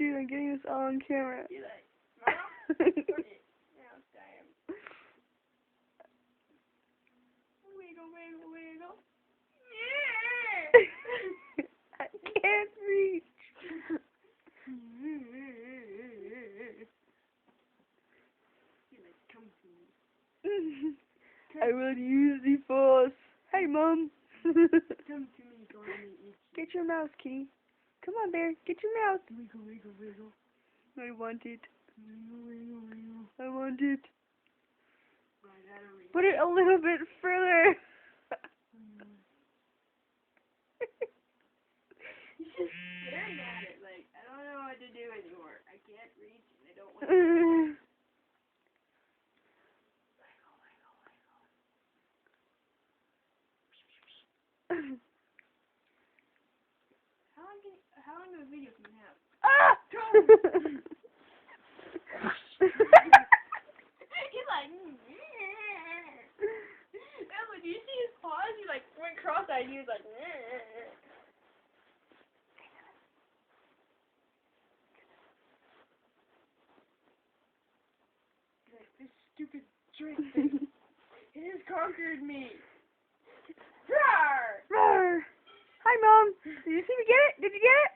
dude, I'm getting this all on camera. You like, Mom? Now it's time. Wiggle, wiggle, wiggle. I can't reach. You like, come to me. I will use the force. Hey, Mom. Come to me, so I may eat you. Get your mouse, kitty. Come on, bear. Get your mouse. Wiggle, wiggle, wiggle. I want it. Wiggle, wiggle, wiggle. I want it. Right out of reach. Put it a little bit further. He's just staring at it like, I don't know what to do anymore. I can't reach and I don't want to. How long of a video can you have? Ah! He's like, and when you see his paws, he like went cross-eyed. He was like, this stupid drink thing, it has conquered me. Roar! Roar. Hi, Mom. Did you see me get it? Did you get it?